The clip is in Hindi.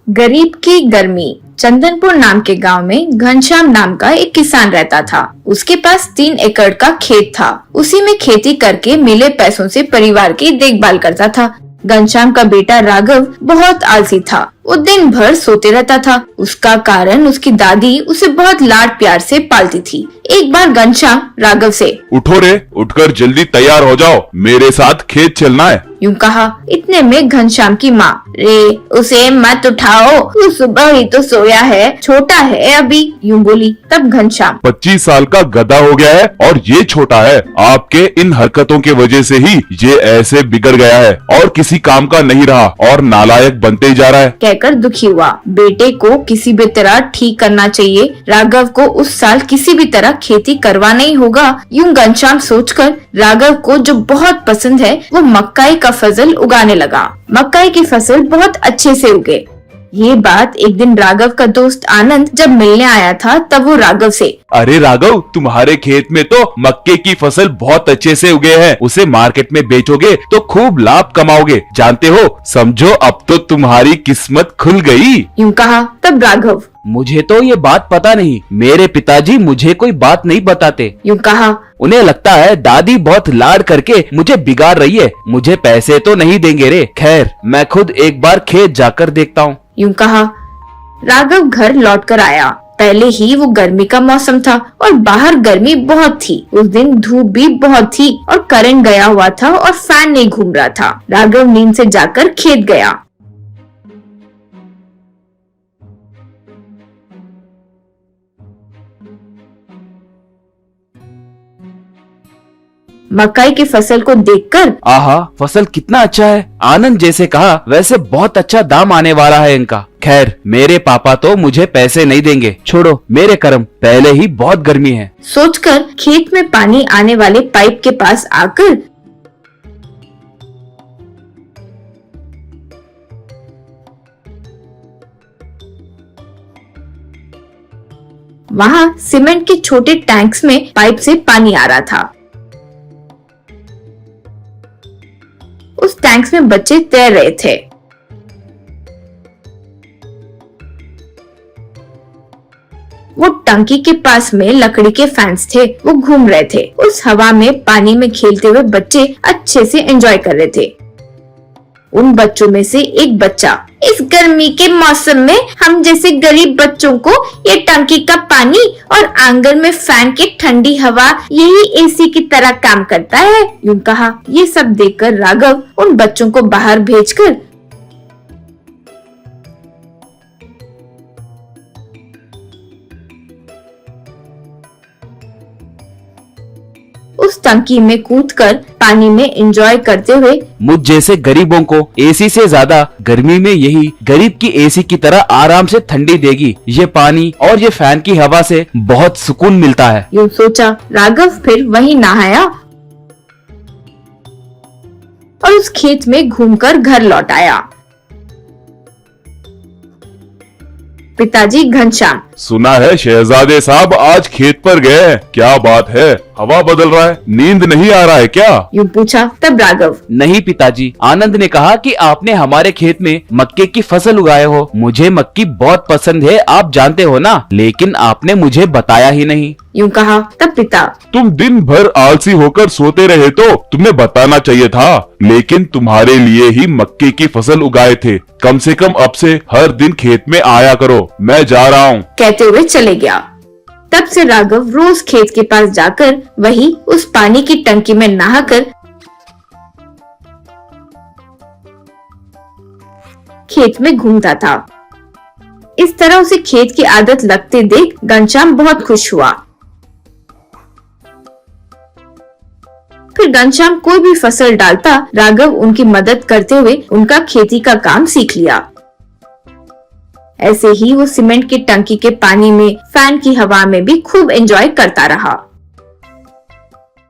गरीब की गर्मी। चंदनपुर नाम के गांव में घनश्याम नाम का एक किसान रहता था। उसके पास 3 एकड़ का खेत था। उसी में खेती करके मिले पैसों से परिवार की देखभाल करता था। घनश्याम का बेटा राघव बहुत आलसी था। वो दिन भर सोते रहता था। उसका कारण उसकी दादी उसे बहुत लाड प्यार से पालती थी। एक बार घनश्याम राघव से, उठो रे, उठकर जल्दी तैयार हो जाओ, मेरे साथ खेत चलना है, यूं कहा। इतने में घनश्याम की माँ, रे उसे मत उठाओ, वो सुबह ही तो सोया है, छोटा है अभी, यूं बोली। तब घनश्याम, 25 साल का गधा हो गया है और ये छोटा है। आपके इन हरकतों के वजह से ही ये ऐसे बिगड़ गया है और किसी काम का नहीं रहा और नालायक बनते ही जा रहा है। कहकर दुखी हुआ। बेटे को किसी भी तरह ठीक करना चाहिए। राघव को उस साल किसी भी तरह खेती करवाना ही होगा। यूं घनश्याम सोचकर राघव को जो बहुत पसंद है वो मक्काई का फसल उगाने लगा। मक्काई की फसल बहुत अच्छे से उगे। ये बात एक दिन राघव का दोस्त आनंद जब मिलने आया था तब वो राघव से, अरे राघव, तुम्हारे खेत में तो मक्के की फसल बहुत अच्छे से उगे हैं। उसे मार्केट में बेचोगे तो खूब लाभ कमाओगे। जानते हो, समझो अब तो तुम्हारी किस्मत खुल गई, यूं कहा। तब राघव, मुझे तो ये बात पता नहीं। मेरे पिताजी मुझे कोई बात नहीं बताते। यूं कहा। उन्हें लगता है दादी बहुत लाड करके मुझे बिगाड़ रही है। मुझे पैसे तो नहीं देंगे रे। खैर, मैं खुद एक बार खेत जाकर देखता हूँ, यूं कहा। राघव घर लौटकर आया। पहले ही वो गर्मी का मौसम था और बाहर गर्मी बहुत थी। उस दिन धूप भी बहुत थी और करंट गया हुआ था और फैन नहीं घूम रहा था। राघव नींद से जाकर खेत गया। मकई की फसल को देखकर, आहा, फसल कितना अच्छा है। आनंद जैसे कहा वैसे बहुत अच्छा दाम आने वाला है इनका। खैर, मेरे पापा तो मुझे पैसे नहीं देंगे। छोड़ो मेरे कर्म, पहले ही बहुत गर्मी है। सोचकर खेत में पानी आने वाले पाइप के पास आकर वहाँ सीमेंट के छोटे टैंक्स में पाइप से पानी आ रहा था। उस टैंक्स में बच्चे तैर रहे थे। वो टंकी के पास में लकड़ी के फैंस थे, वो घूम रहे थे। उस हवा में पानी में खेलते हुए बच्चे अच्छे से एंजॉय कर रहे थे। उन बच्चों में से एक बच्चा, इस गर्मी के मौसम में हम जैसे गरीब बच्चों को ये टंकी का पानी और आंगन में फैन की ठंडी हवा यही एसी की तरह काम करता है, यूं कहा। ये सब देखकर राघव उन बच्चों को बाहर भेजकर उस टंकी में कूदकर पानी में एंजॉय करते हुए, मुझ जैसे गरीबों को एसी से ज्यादा गर्मी में यही गरीब की एसी की तरह आराम से ठंडी देगी। ये पानी और ये फैन की हवा से बहुत सुकून मिलता है, यूं सोचा। राघव फिर वहीं नहाया और उस खेत में घूमकर घर लौट आया। पिताजी घनश्याम, सुना है शहजादे साहब आज खेत पर गए, क्या बात है? हवा बदल रहा है, नींद नहीं आ रहा है क्या? यूं पूछा। तब राघव, नहीं पिताजी, आनंद ने कहा कि आपने हमारे खेत में मक्के की फसल उगाए हो। मुझे मक्की बहुत पसंद है, आप जानते हो ना, लेकिन आपने मुझे बताया ही नहीं, यूं कहा। तब पिता, तुम दिन भर आलसी होकर सोते रहे तो तुम्हें बताना चाहिए था, लेकिन तुम्हारे लिए ही मक्के की फसल उगाए थे। कम से कम अब से हर दिन खेत में आया करो, मैं जा रहा हूँ, कहते हुए चले गया। तब से राघव रोज खेत के पास जाकर वही उस पानी की टंकी में नहाकर खेत में घूमता था। इस तरह उसे खेत की आदत लगते देख घनश्याम बहुत खुश हुआ। फिर घनश्याम कोई भी फसल डालता, राघव उनकी मदद करते हुए उनका खेती का काम सीख लिया। ऐसे ही वो सीमेंट की टंकी के पानी में, फैन की हवा में भी खूब एंजॉय करता रहा।